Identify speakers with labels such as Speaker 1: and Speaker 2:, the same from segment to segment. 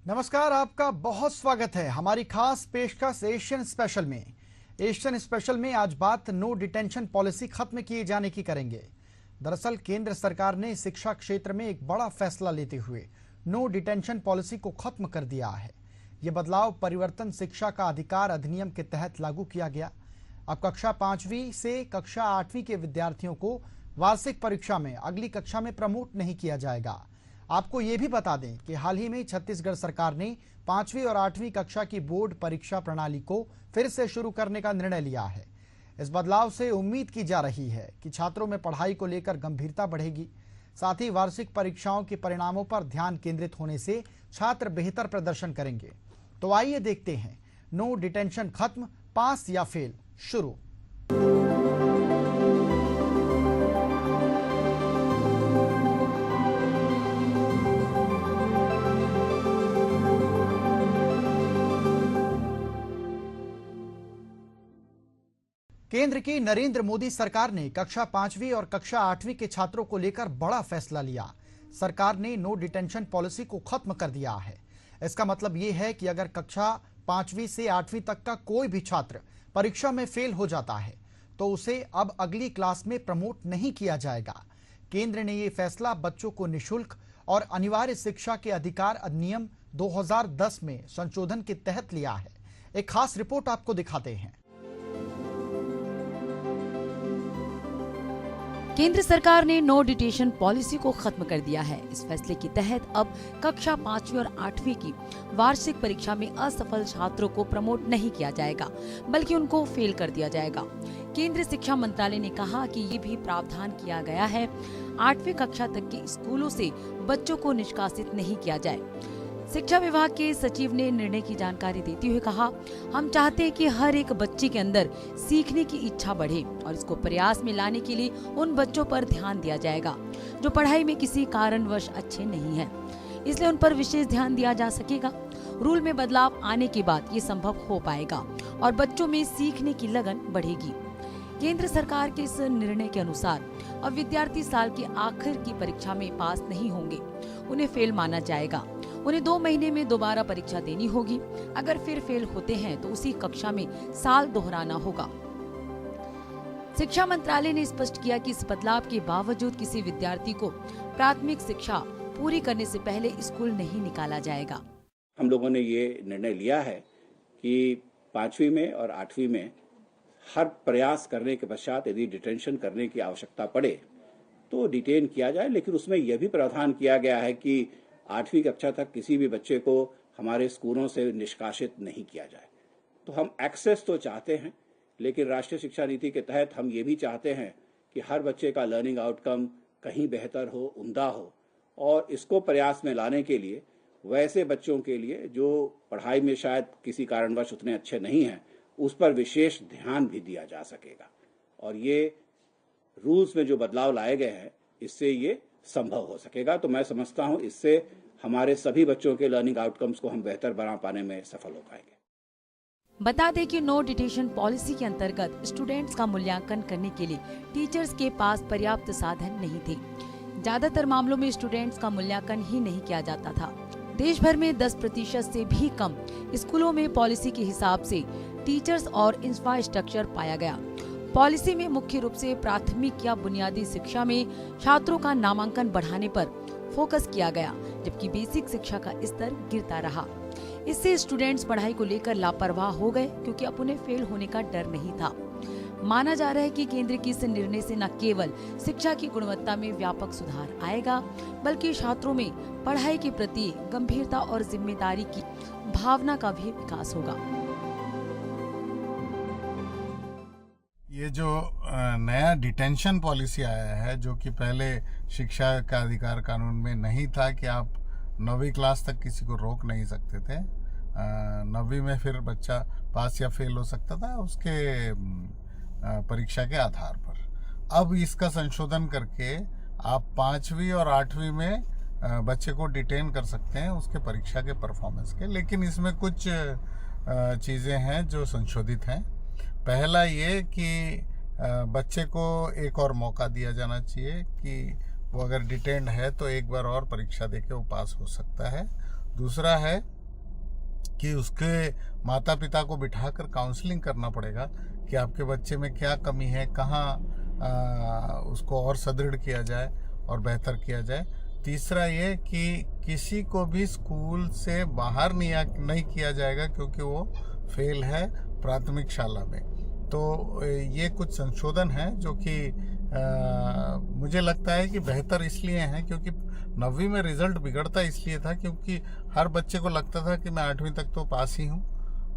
Speaker 1: नमस्कार, आपका बहुत स्वागत है हमारी खास पेशकश एशियन स्पेशल में। एशियन स्पेशल में आज बात नो डिटेंशन पॉलिसी खत्म किए जाने की करेंगे। दरअसल केंद्र सरकार ने शिक्षा क्षेत्र में एक बड़ा फैसला लेते हुए नो डिटेंशन पॉलिसी को खत्म कर दिया है। यह बदलाव परिवर्तन शिक्षा का अधिकार अधिनियम के तहत लागू किया गया। अब कक्षा 5वीं से कक्षा 8वीं के विद्यार्थियों को वार्षिक परीक्षा में अगली कक्षा में प्रमोट नहीं किया जाएगा। आपको ये भी बता दें कि हाल ही में छत्तीसगढ़ सरकार ने 5वीं और 8वीं कक्षा की बोर्ड परीक्षा प्रणाली को फिर से शुरू करने का निर्णय लिया है। इस बदलाव से उम्मीद की जा रही है कि छात्रों में पढ़ाई को लेकर गंभीरता बढ़ेगी। साथ ही वार्षिक परीक्षाओं के परिणामों पर ध्यान केंद्रित होने से छात्र बेहतर प्रदर्शन करेंगे। तो आइए देखते हैं नो डिटेंशन खत्म, पास या फेल शुरू। केंद्र की नरेंद्र मोदी सरकार ने कक्षा 5वीं और कक्षा 8वीं के छात्रों को लेकर बड़ा फैसला लिया। सरकार ने नो डिटेंशन पॉलिसी को खत्म कर दिया है। इसका मतलब ये है कि अगर कक्षा 5वीं से 8वीं तक का कोई भी छात्र परीक्षा में फेल हो जाता है तो उसे अब अगली क्लास में प्रमोट नहीं किया जाएगा। केंद्र ने ये फैसला बच्चों को निःशुल्क और अनिवार्य शिक्षा के अधिकार अधिनियम 2010 में संशोधन के तहत लिया है। एक खास रिपोर्ट आपको दिखाते हैं।
Speaker 2: केंद्र सरकार ने नो डिटेंशन पॉलिसी को खत्म कर दिया है। इस फैसले के तहत अब कक्षा 5वीं और 8वीं की वार्षिक परीक्षा में असफल छात्रों को प्रमोट नहीं किया जाएगा, बल्कि उनको फेल कर दिया जाएगा। केंद्रीय शिक्षा मंत्रालय ने कहा कि ये भी प्रावधान किया गया है 8वीं कक्षा तक के स्कूलों से बच्चों को निष्कासित नहीं किया जाए। शिक्षा विभाग के सचिव ने निर्णय की जानकारी देते हुए कहा, हम चाहते हैं कि हर एक बच्चे के अंदर सीखने की इच्छा बढ़े और इसको प्रयास में लाने के लिए उन बच्चों पर ध्यान दिया जाएगा जो पढ़ाई में किसी कारणवश अच्छे नहीं हैं। इसलिए उन पर विशेष ध्यान दिया जा सकेगा। रूल में बदलाव आने के बाद ये संभव हो पाएगा और बच्चों में सीखने की लगन बढ़ेगी। केंद्र सरकार के इस निर्णय के अनुसार अब विद्यार्थी साल के आखिर की परीक्षा में पास नहीं होंगे, उन्हें फेल माना जाएगा। उन्हें 2 महीने में दोबारा परीक्षा देनी होगी। अगर फिर फेल होते हैं तो उसी कक्षा में साल दोहराना होगा। शिक्षा मंत्रालय ने स्पष्ट किया कि इस बदलाव के बावजूद किसी विद्यार्थी को प्राथमिक शिक्षा पूरी करने से पहले स्कूल नहीं निकाला जाएगा।
Speaker 3: हम लोगों ने ये निर्णय लिया है कि 5वीं में और 8वीं में हर प्रयास करने के पश्चात यदि डिटेंशन करने की आवश्यकता पड़े तो डिटेन किया जाए, लेकिन उसमें यह भी प्रावधान किया गया है कि 8वीं कक्षा तक किसी भी बच्चे को हमारे स्कूलों से निष्कासित नहीं किया जाए। तो हम एक्सेस तो चाहते हैं, लेकिन राष्ट्रीय शिक्षा नीति के तहत हम ये भी चाहते हैं कि हर बच्चे का लर्निंग आउटकम कहीं बेहतर हो, उम्दा हो, और इसको प्रयास में लाने के लिए वैसे बच्चों के लिए जो पढ़ाई में शायद किसी कारणवश उतने अच्छे नहीं हैं, उस पर विशेष ध्यान भी दिया जा सकेगा। और ये रूल्स में जो बदलाव लाए गए हैं, इससे ये संभव हो सकेगा। तो मैं समझता हूं इससे हमारे सभी बच्चों के लर्निंग आउटकम्स को हम बेहतर बना पाने में सफल हो पाएंगे।
Speaker 2: बता दें कि नो डिटेंशन पॉलिसी के अंतर्गत स्टूडेंट्स का मूल्यांकन करने के लिए टीचर्स के पास पर्याप्त साधन नहीं थे। ज्यादातर मामलों में स्टूडेंट्स का मूल्यांकन ही नहीं किया जाता था। देश भर में 10% से भी कम स्कूलों में पॉलिसी के हिसाब से टीचर्स और इंफ्रास्ट्रक्चर पाया गया। पॉलिसी में मुख्य रूप से प्राथमिक या बुनियादी शिक्षा में छात्रों का नामांकन बढ़ाने पर फोकस किया गया, जबकि बेसिक शिक्षा का स्तर गिरता रहा। इससे स्टूडेंट्स पढ़ाई को लेकर लापरवाह हो गए, क्योंकि अब उन्हें फेल होने का डर नहीं था। माना जा रहा है कि केंद्र के इस निर्णय से न केवल शिक्षा की गुणवत्ता में व्यापक सुधार आएगा, बल्कि छात्रों में पढ़ाई के प्रति गंभीरता और जिम्मेदारी की भावना का भी विकास होगा।
Speaker 4: ये जो नया डिटेंशन पॉलिसी आया है, जो कि पहले शिक्षा का अधिकार कानून में नहीं था कि आप 9वीं क्लास तक किसी को रोक नहीं सकते थे। 9वीं में फिर बच्चा पास या फेल हो सकता था उसके परीक्षा के आधार पर। अब इसका संशोधन करके आप 5वीं और 8वीं में बच्चे को डिटेन कर सकते हैं उसके परीक्षा के परफॉर्मेंस के। लेकिन इसमें कुछ चीज़ें हैं जो संशोधित हैं। पहला ये कि बच्चे को एक और मौका दिया जाना चाहिए कि वो अगर डिटेन्ड है तो एक बार और परीक्षा देके वो पास हो सकता है। दूसरा है कि उसके माता पिता को बिठाकर काउंसलिंग करना पड़ेगा कि आपके बच्चे में क्या कमी है, कहाँ उसको और सुदृढ़ किया जाए और बेहतर किया जाए। तीसरा ये कि किसी को भी स्कूल से बाहर नहीं किया जाएगा क्योंकि वो फेल है प्राथमिक शाला में। तो ये कुछ संशोधन है जो कि मुझे लगता है कि बेहतर इसलिए हैं क्योंकि 9वीं में रिजल्ट बिगड़ता इसलिए था क्योंकि हर बच्चे को लगता था कि मैं 8वीं तक तो पास ही हूँ,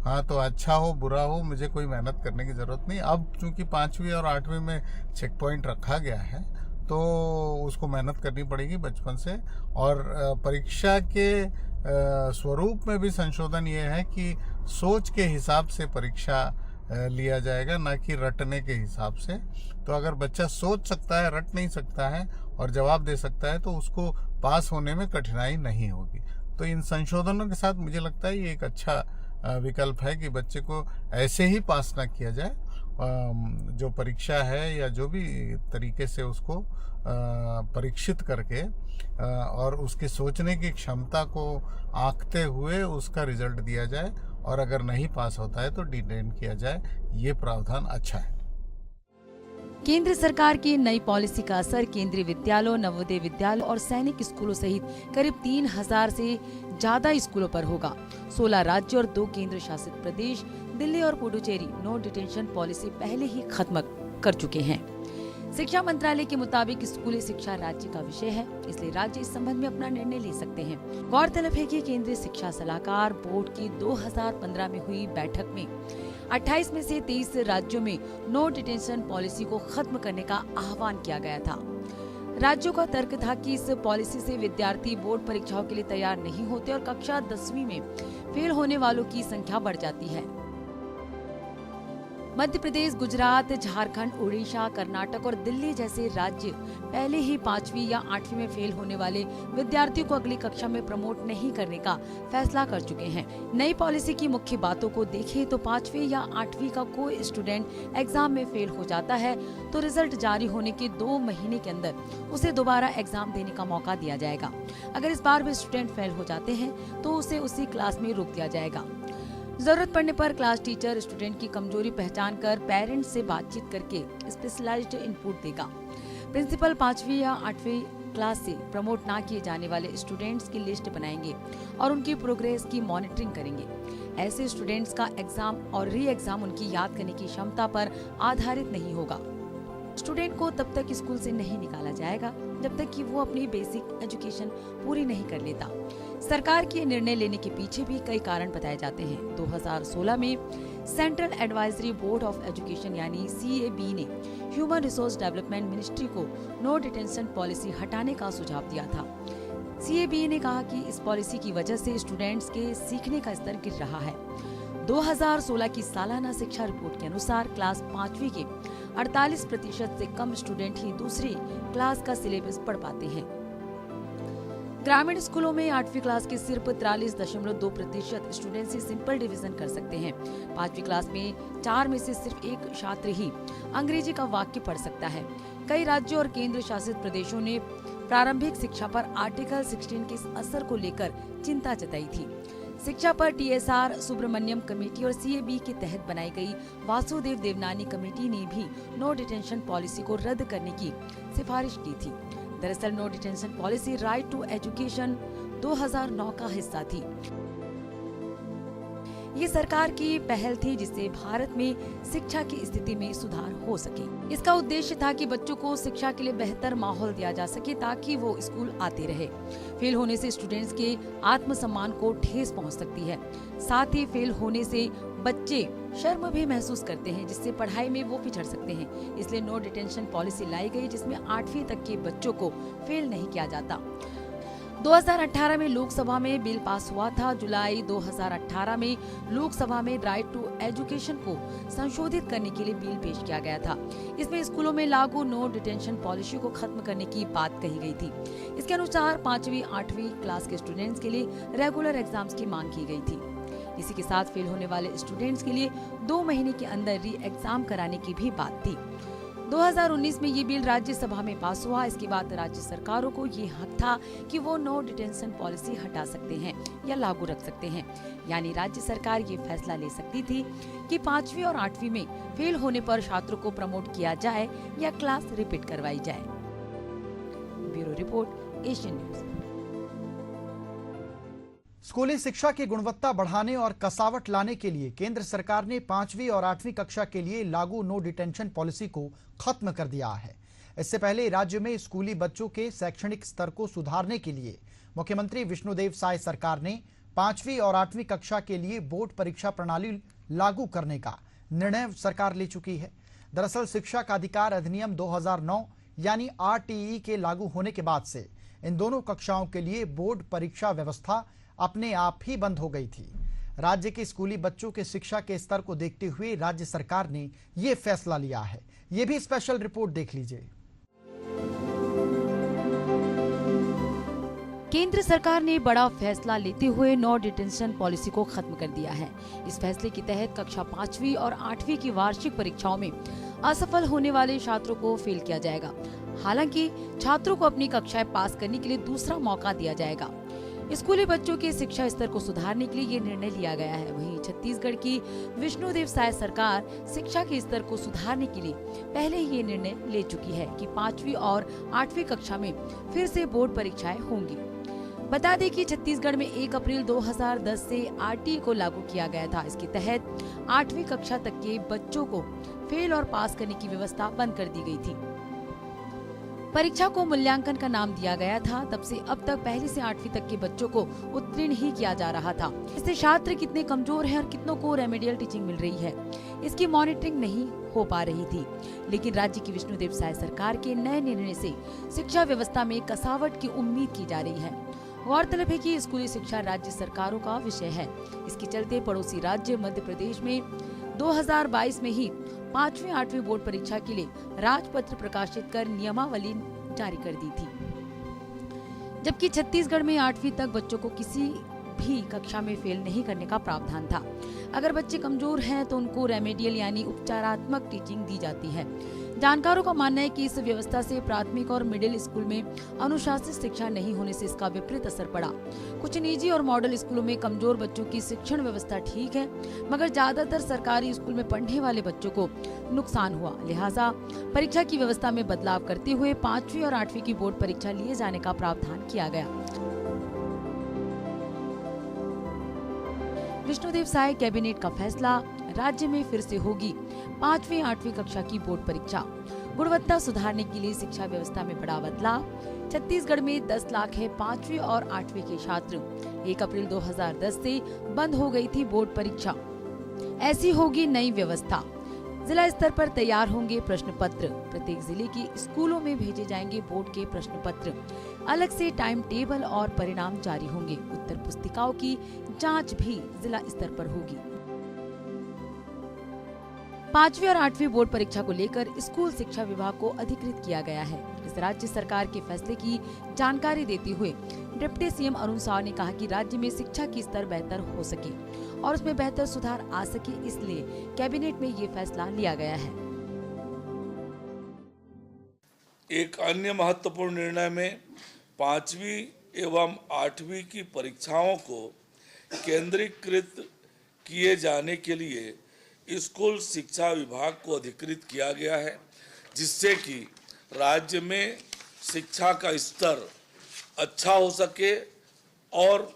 Speaker 4: हाँ तो अच्छा हो बुरा हो मुझे कोई मेहनत करने की ज़रूरत नहीं। अब चूंकि 5वीं और 8वीं में चेक पॉइंट रखा गया है तो उसको मेहनत करनी पड़ेगी बचपन से। और परीक्षा के स्वरूप में भी संशोधन ये है कि सोच के हिसाब से परीक्षा लिया जाएगा, ना कि रटने के हिसाब से। तो अगर बच्चा सोच सकता है, रट नहीं सकता है और जवाब दे सकता है तो उसको पास होने में कठिनाई नहीं होगी। तो इन संशोधनों के साथ मुझे लगता है ये एक अच्छा विकल्प है कि बच्चे को ऐसे ही पास ना किया जाए, जो परीक्षा है या जो भी तरीके से उसको परीक्षित करके और उसके सोचने की क्षमता को आंकते हुए उसका रिजल्ट दिया जाए और अगर नहीं पास होता है तो डिटेन किया जाए। ये प्रावधान अच्छा है।
Speaker 2: केंद्र सरकार की नई पॉलिसी का असर केंद्रीय विद्यालयों, नवोदय विद्यालयों और सैनिक स्कूलों सहित करीब 3000 से ज्यादा स्कूलों पर होगा। 16 राज्य और 2 केंद्र शासित प्रदेश दिल्ली और पुडुचेरी नो डिटेंशन पॉलिसी पहले ही खत्म कर चुके हैं। शिक्षा मंत्रालय के मुताबिक स्कूली शिक्षा राज्य का विषय है, इसलिए राज्य इस संबंध में अपना निर्णय ले सकते हैं। गौरतलब है कि केंद्रीय शिक्षा सलाहकार बोर्ड की 2015 में हुई बैठक में 28 में से 23 राज्यों में नो डिटेंशन पॉलिसी को खत्म करने का आह्वान किया गया था। राज्यों का तर्क था कि इस पॉलिसी से विद्यार्थी बोर्ड परीक्षाओं के लिए तैयार नहीं होते और कक्षा 10वीं में फेल होने वालों की संख्या बढ़ जाती है। मध्य प्रदेश, गुजरात, झारखंड, उड़ीसा, कर्नाटक और दिल्ली जैसे राज्य पहले ही 5वीं या 8वीं में फेल होने वाले विद्यार्थियों को अगली कक्षा में प्रमोट नहीं करने का फैसला कर चुके हैं। नई पॉलिसी की मुख्य बातों को देखें तो 5वीं या 8वीं का कोई स्टूडेंट एग्जाम में फेल हो जाता है तो रिजल्ट जारी होने के 2 महीने के अंदर उसे दोबारा एग्जाम देने का मौका दिया जाएगा। अगर इस बार भी स्टूडेंट फेल हो जाते हैं तो उसे उसी क्लास में रोक दिया जाएगा। जरूरत पड़ने पर क्लास टीचर स्टूडेंट की कमजोरी पहचान कर पेरेंट्स से बातचीत करके स्पेशलाइज्ड इनपुट देगा। प्रिंसिपल 5वीं या 8वीं क्लास से प्रमोट ना किए जाने वाले स्टूडेंट्स की लिस्ट बनाएंगे और उनकी प्रोग्रेस की मॉनिटरिंग करेंगे। ऐसे स्टूडेंट्स का एग्जाम और री एग्जाम उनकी याद करने की क्षमता पर आधारित नहीं होगा। स्टूडेंट को तब तक स्कूल से नहीं निकाला जाएगा जब तक कि वो अपनी बेसिक एजुकेशन पूरी नहीं कर लेता। सरकार के निर्णय लेने के पीछे भी कई कारण बताए जाते हैं। 2016 में central advisory board of education यानी CAB ने ह्यूमन रिसोर्स डेवलपमेंट मिनिस्ट्री को नो डिटेंशन पॉलिसी हटाने का सुझाव दिया था। CAB ने कहा कि इस पॉलिसी की वजह से स्टूडेंट्स के सीखने का स्तर गिर रहा है। 2016 की सालाना शिक्षा रिपोर्ट के अनुसार क्लास 5वीं के 48% से कम स्टूडेंट ही दूसरी क्लास का सिलेबस पढ़ पाते हैं। ग्रामीण स्कूलों में 8वीं क्लास के सिर्फ 43.2% स्टूडेंट ही सिंपल डिवीजन कर सकते हैं। 5वीं क्लास में 4 में से सिर्फ 1 छात्र ही अंग्रेजी का वाक्य पढ़ सकता है। कई राज्यों और केंद्र शासित प्रदेशों ने प्रारंभिक शिक्षा पर आर्टिकल 16 के असर को लेकर चिंता जताई थी। शिक्षा पर TSR सुब्रमण्यम कमेटी और CAB के तहत बनाई गई वासुदेव देवनानी कमेटी ने भी नो डिटेंशन पॉलिसी को रद्द करने की सिफारिश की थी। दरअसल no detention policy right to education 2009 का हिस्सा थी। ये सरकार की पहल थी जिससे भारत में शिक्षा की स्थिति में सुधार हो सके। इसका उद्देश्य था कि बच्चों को शिक्षा के लिए बेहतर माहौल दिया जा सके ताकि वो स्कूल आते रहे। फेल होने से स्टूडेंट्स के आत्मसम्मान को ठेस पहुंच सकती है। साथ ही फेल होने से बच्चे शर्म भी महसूस करते हैं जिससे पढ़ाई में वो पिछड़ सकते हैं। इसलिए नो डिटेंशन पॉलिसी लाई गई जिसमें 8वीं तक के बच्चों को फेल नहीं किया जाता। 2018 में लोकसभा में बिल पास हुआ था। जुलाई 2018 में लोकसभा में राइट टू एजुकेशन को संशोधित करने के लिए बिल पेश किया गया था। इसमें स्कूलों में लागू नो डिटेंशन पॉलिसी को खत्म करने की बात कही गई थी। इसके अनुसार 5वीं 8वीं क्लास के स्टूडेंट्स के लिए रेगुलर एग्जाम्स की मांग की गई थी। इसी के साथ फेल होने वाले स्टूडेंट्स के लिए 2 महीने के अंदर री एग्जाम कराने की भी बात थी। 2019 में ये बिल राज्यसभा में पास हुआ। इसके बाद राज्य सरकारों को ये हक था कि वो नो डिटेंशन पॉलिसी हटा सकते हैं या लागू रख सकते हैं। यानी राज्य सरकार ये फैसला ले सकती थी कि 5वीं और 8वीं में फेल होने पर छात्रों को प्रमोट किया जाए या क्लास रिपीट करवाई जाए। Bureau report, Asian news.
Speaker 1: स्कूली शिक्षा की गुणवत्ता बढ़ाने और कसावट लाने के लिए केंद्र सरकार ने 5वीं और 8वीं कक्षा के लिए लागू नो डिटेंशन पॉलिसी को खत्म कर दिया है। इससे पहले राज्य में स्कूली बच्चों के शैक्षणिक स्तर को सुधारने के लिए मुख्यमंत्री विष्णुदेव साय सरकार ने 5वीं और 8वीं कक्षा के लिए बोर्ड परीक्षा प्रणाली लागू करने का निर्णय सरकार ले चुकी है। दरअसल शिक्षा का अधिकार अधिनियम 2009 यानी RTE के लागू होने के बाद से इन दोनों कक्षाओं के लिए बोर्ड परीक्षा व्यवस्था अपने आप ही बंद हो गई थी। राज्य के स्कूली बच्चों के शिक्षा के स्तर को देखते हुए राज्य सरकार ने यह फैसला लिया है। यह भी स्पेशल रिपोर्ट देख लीजिए।
Speaker 2: केंद्र सरकार ने बड़ा फैसला लेते हुए नो डिटेंशन पॉलिसी को खत्म कर दिया है। इस फैसले के तहत कक्षा 5वीं और 8वीं की वार्षिक परीक्षाओं में असफल होने वाले छात्रों को फेल किया जाएगा। हालांकि छात्रों को अपनी कक्षाएं पास करने के लिए दूसरा मौका दिया जाएगा। स्कूली बच्चों के शिक्षा स्तर को सुधारने के लिए ये निर्णय लिया गया है। वहीं छत्तीसगढ़ की विष्णुदेव साय सरकार शिक्षा के स्तर को सुधारने के लिए पहले ही ये निर्णय ले चुकी है कि 5वीं और 8वीं कक्षा में फिर से बोर्ड परीक्षाएं होंगी। बता दें कि छत्तीसगढ़ में 1 अप्रैल 2010 से RTE को लागू किया गया था। इसके तहत 8वीं कक्षा तक के बच्चों को फेल और पास करने की व्यवस्था बंद कर दी गई थी। परीक्षा को मूल्यांकन का नाम दिया गया था। तब से अब तक पहली से 8वीं तक के बच्चों को उत्तीर्ण ही किया जा रहा था। इससे छात्र कितने कमजोर हैं और कितनों को रेमेडियल टीचिंग मिल रही है, इसकी मॉनिटरिंग नहीं हो पा रही थी। लेकिन राज्य की विष्णुदेव साय सरकार के नए निर्णय से शिक्षा व्यवस्था में कसावट की उम्मीद की जा रही है। गौरतलब है कि स्कूली शिक्षा राज्य सरकारों का विषय है। इसके चलते पड़ोसी राज्य मध्य प्रदेश में 2022 में ही 5वीं 8वीं बोर्ड परीक्षा के लिए राजपत्र प्रकाशित कर नियमावली जारी कर दी थी। जबकि छत्तीसगढ़ में 8वीं तक बच्चों को किसी भी कक्षा में फेल नहीं करने का प्रावधान था। अगर बच्चे कमजोर हैं तो उनको रेमेडियल यानी उपचारात्मक टीचिंग दी जाती है। जानकारों का मानना है कि इस व्यवस्था से प्राथमिक और मिडिल स्कूल में अनुशासित शिक्षा नहीं होने से इसका विपरीत असर पड़ा। कुछ निजी और मॉडल स्कूलों में कमजोर बच्चों की शिक्षण व्यवस्था ठीक है, मगर ज्यादातर सरकारी स्कूल में पढ़ने वाले बच्चों को नुकसान हुआ। लिहाजा परीक्षा की व्यवस्था में बदलाव करते हुए 5वीं और 8वीं की बोर्ड परीक्षा लिए जाने का प्रावधान किया गया। विष्णुदेव साय कैबिनेट का फैसला, राज्य में फिर से होगी 5वीं 8वीं कक्षा की बोर्ड परीक्षा। गुणवत्ता सुधारने के लिए शिक्षा व्यवस्था में बड़ा बदलाव। छत्तीसगढ़ में 10 लाख है 5वीं और 8वीं के छात्र। 1 अप्रैल 2010 से बंद हो गई थी बोर्ड परीक्षा। ऐसी होगी नई व्यवस्था। जिला स्तर पर तैयार होंगे प्रश्न पत्र। प्रत्येक जिले की स्कूलों में भेजे जाएंगे बोर्ड के प्रश्न पत्र। अलग से टाइम टेबल और परिणाम जारी होंगे। उत्तर पुस्तिकाओं की जांच भी जिला स्तर पर होगी। 5वीं और 8वीं बोर्ड परीक्षा को लेकर स्कूल शिक्षा विभाग को अधिकृत किया गया है। इस राज्य सरकार के फैसले की जानकारी देते हुए डिप्टी सीएम अरुण साव ने कहा कि राज्य में शिक्षा की स्तर बेहतर हो सके और उसमें बेहतर सुधार आ सके, इसलिए कैबिनेट में ये फैसला लिया गया है।
Speaker 5: एक अन्य महत्वपूर्ण निर्णय में 5वीं एवं 8वीं की परीक्षाओं को केंद्रीकृत किए जाने के लिए स्कूल शिक्षा विभाग को अधिकृत किया गया है, जिससे कि राज्य में शिक्षा का स्तर अच्छा हो सके और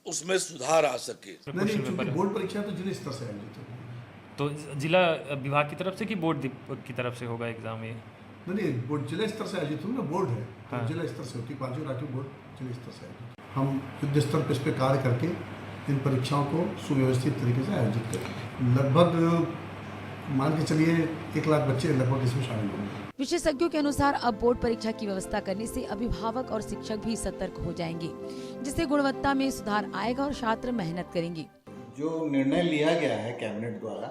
Speaker 5: उसमें सुधार आ सके।
Speaker 6: नहीं, बोर्ड परीक्षा तो जिला स्तर से आयोजित होगी।
Speaker 7: तो जिला विभाग की तरफ से कि बोर्ड की तरफ से होगा एग्जाम ये?
Speaker 6: नहीं, बोर्ड जिला स्तर से आयोजित होगी ना, बोर्ड है तो
Speaker 7: हाँ।
Speaker 6: जिला स्तर से होती है। 5वीं और 8वीं बोर्ड जिला स्तर से आयोजित। हम युद्ध स्तर पर इस पर कार्य करके इन परीक्षाओं को सुव्यवस्थित तरीके से आयोजित करेंगे। लगभग मान के चलिए 1 लाख बच्चे लगभग इसमें शामिल होंगे।
Speaker 2: विशेषज्ञों के अनुसार अब बोर्ड परीक्षा की व्यवस्था करने से अभिभावक और शिक्षक भी सतर्क हो जाएंगे, जिससे गुणवत्ता में सुधार आएगा और छात्र मेहनत करेंगे।
Speaker 8: जो निर्णय लिया गया है कैबिनेट द्वारा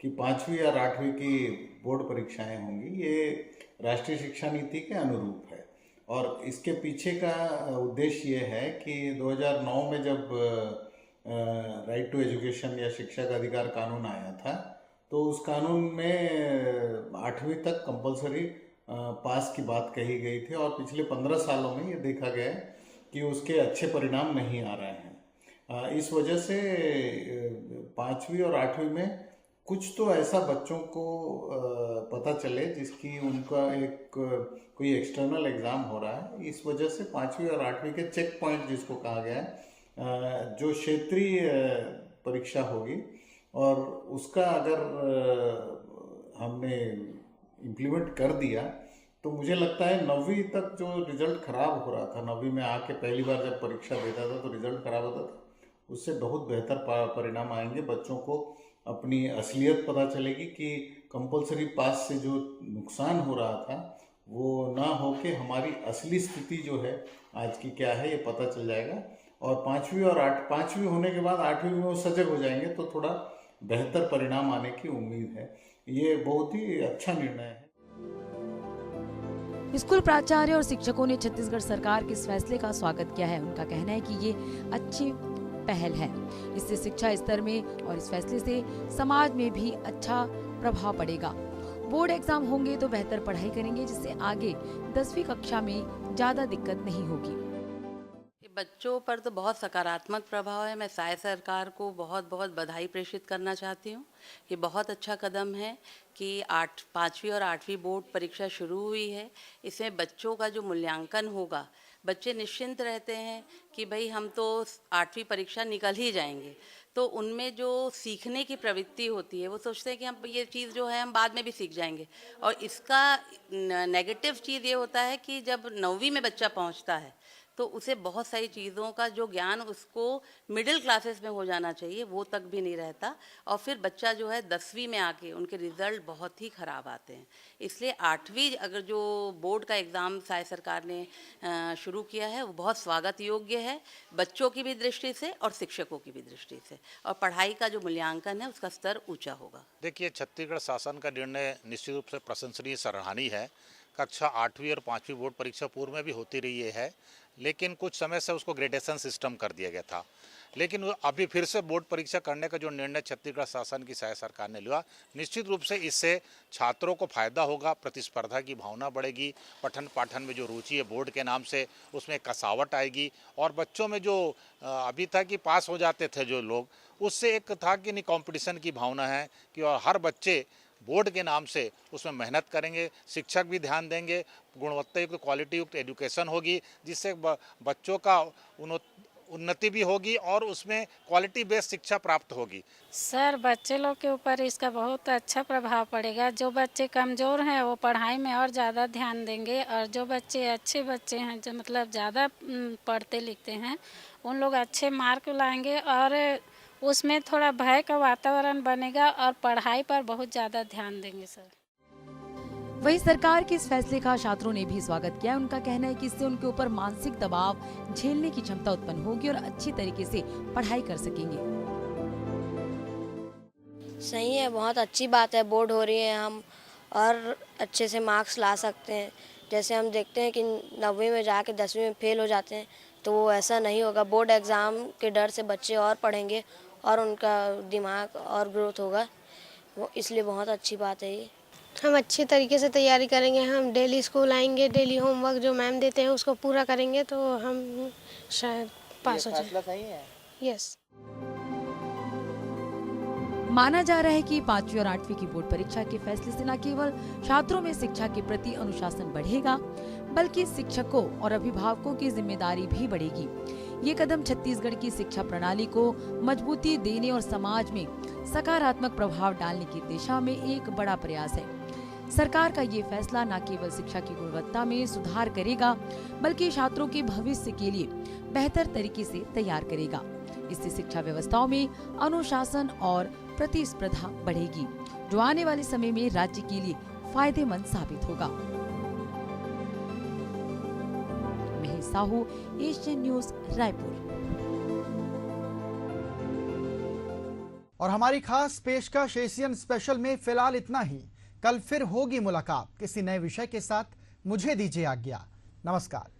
Speaker 8: कि 5वीं और 8वीं की बोर्ड परीक्षाएं होंगी, ये राष्ट्रीय शिक्षा नीति के अनुरूप है। और इसके पीछे का उद्देश्य ये है कि 2009 में जब राइट टू एजुकेशन या शिक्षा का अधिकार कानून आया था, तो उस कानून में 8वीं तक कंपलसरी पास की बात कही गई थी और पिछले 15 सालों में ये देखा गया है कि उसके अच्छे परिणाम नहीं आ रहे हैं। इस वजह से 5वीं और 8वीं में कुछ तो ऐसा बच्चों को पता चले जिसकी उनका एक कोई एक्सटर्नल एग्ज़ाम हो रहा है। इस वजह से 5वीं और 8वीं के चेक पॉइंट जिसको कहा गया है, जो क्षेत्रीय परीक्षा होगी और उसका अगर हमने इम्प्लीमेंट कर दिया तो मुझे लगता है 9वीं तक जो रिजल्ट खराब हो रहा था, 9वीं में आके पहली बार जब परीक्षा देता था तो रिजल्ट खराब होता था, उससे बहुत बेहतर परिणाम आएंगे। बच्चों को अपनी असलियत पता चलेगी कि कंपलसरी पास से जो नुकसान हो रहा था वो ना हो के हमारी असली स्थिति जो है आज की क्या है ये पता चल जाएगा। और 5वीं होने के बाद 8वीं में वो सजग हो जाएंगे तो थोड़ा बेहतर परिणाम आने की उम्मीद है। ये बहुत ही अच्छा निर्णय है।
Speaker 2: स्कूल प्राचार्य और शिक्षकों ने छत्तीसगढ़ सरकार के इस फैसले का स्वागत किया है। उनका कहना है कि ये अच्छी पहल है, इससे शिक्षा स्तर में और इस फैसले से समाज में भी अच्छा प्रभाव पड़ेगा। बोर्ड एग्जाम होंगे तो बेहतर पढ़ाई करेंगे, जिससे आगे 10वीं कक्षा में ज्यादा दिक्कत नहीं होगी।
Speaker 9: बच्चों पर तो बहुत सकारात्मक प्रभाव है। मैं साय सरकार को बहुत बहुत बधाई प्रेषित करना चाहती हूँ। ये बहुत अच्छा कदम है कि 5वीं और 8वीं बोर्ड परीक्षा शुरू हुई है। इसमें बच्चों का जो मूल्यांकन होगा, बच्चे निश्चिंत रहते हैं कि भाई हम तो 8वीं परीक्षा निकल ही जाएंगे, तो उनमें जो सीखने की प्रवृत्ति होती है वो सोचते हैं कि हम ये चीज़ जो है हम बाद में भी सीख जाएंगे। और इसका नेगेटिव चीज़ ये होता है कि जब 9वीं में बच्चा पहुंचता है तो उसे बहुत सारी चीज़ों का जो ज्ञान उसको मिडिल क्लासेस में हो जाना चाहिए वो तक भी नहीं रहता, और फिर बच्चा जो है 10वीं में आके उनके रिज़ल्ट बहुत ही ख़राब आते हैं। इसलिए 8वीं अगर जो बोर्ड का एग्ज़ाम साय सरकार ने शुरू किया है वो बहुत स्वागत योग्य है, बच्चों की भी दृष्टि से और शिक्षकों की भी दृष्टि से, और पढ़ाई का जो मूल्यांकन है उसका स्तर ऊँचा होगा।
Speaker 10: देखिए, छत्तीसगढ़ शासन का निर्णय निश्चित रूप से प्रशंसनीय, सराहनीय है। कक्षा 8वीं और 5वीं बोर्ड परीक्षा पूर्व में भी होती रही है, लेकिन कुछ समय से उसको ग्रेडेशन सिस्टम कर दिया गया था। लेकिन अभी फिर से बोर्ड परीक्षा करने का जो निर्णय छत्तीसगढ़ शासन की साय सरकार ने लिया, निश्चित रूप से इससे छात्रों को फायदा होगा, प्रतिस्पर्धा की भावना बढ़ेगी, पठन पाठन में जो रुचि है बोर्ड के नाम से उसमें कसावट आएगी, और बच्चों में जो अभी था कि पास हो जाते थे जो लोग, उससे एक था कि नहीं कंपटीशन की भावना है कि और हर बच्चे बोर्ड के नाम से उसमें मेहनत करेंगे, शिक्षक भी ध्यान देंगे, गुणवत्ता युक्त क्वालिटी युक्त एजुकेशन होगी, जिससे बच्चों का उन्नति भी होगी और उसमें क्वालिटी बेस्ड शिक्षा प्राप्त होगी।
Speaker 11: सर, बच्चे लोग के ऊपर इसका बहुत अच्छा प्रभाव पड़ेगा। जो बच्चे कमज़ोर हैं वो पढ़ाई में और ज़्यादा ध्यान देंगे, और जो बच्चे अच्छे बच्चे हैं, जो मतलब ज़्यादा पढ़ते लिखते हैं, उन लोग अच्छे मार्क लाएंगे और उसमें थोड़ा भय का वातावरण बनेगा और पढ़ाई पर बहुत ज़्यादा ध्यान देंगे। सर,
Speaker 2: वहीं सरकार के इस फैसले का छात्रों ने भी स्वागत किया। उनका कहना है कि इससे उनके ऊपर मानसिक दबाव झेलने की क्षमता उत्पन्न होगी और अच्छी तरीके से पढ़ाई कर सकेंगे।
Speaker 12: सही है, बहुत अच्छी बात है, बोर्ड हो रही है, हम और अच्छे से मार्क्स ला सकते हैं। जैसे हम देखते हैं कि 9वीं में जाके 10वीं में फेल हो जाते हैं, तो वो ऐसा नहीं होगा। बोर्ड एग्ज़ाम के डर से बच्चे और पढ़ेंगे और उनका दिमाग और ग्रोथ होगा, वो इसलिए बहुत अच्छी बात है ये।
Speaker 13: हम अच्छी तरीके से तैयारी करेंगे, हम डेली स्कूल आएंगे, डेली होमवर्क जो मैम देते हैं उसको पूरा करेंगे, तो हम शायद पास हो जाए। फैसला सही है। यस।
Speaker 2: माना जा रहा है कि 5वीं और 8वीं की बोर्ड परीक्षा के फैसले से न केवल छात्रों में शिक्षा के प्रति अनुशासन बढ़ेगा, बल्कि शिक्षकों और अभिभावकों की जिम्मेदारी भी बढ़ेगी। ये कदम छत्तीसगढ़ की शिक्षा प्रणाली को मजबूती देने और समाज में सकारात्मक प्रभाव डालने की दिशा में एक बड़ा प्रयास है। सरकार का ये फैसला न केवल शिक्षा की गुणवत्ता में सुधार करेगा, बल्कि छात्रों के भविष्य के लिए बेहतर तरीके से तैयार करेगा। इससे शिक्षा व्यवस्थाओं में अनुशासन और प्रतिस्पर्धा बढ़ेगी, जो आने वाले समय में राज्य के लिए फायदेमंद साबित होगा। Mahesh Sahu, Asian news, Raipur.
Speaker 1: और हमारी खास पेशकश एशियन स्पेशल में फिलहाल इतना ही। कल फिर होगी मुलाकात किसी नए विषय के साथ। मुझे दीजिए आज्ञा। नमस्कार।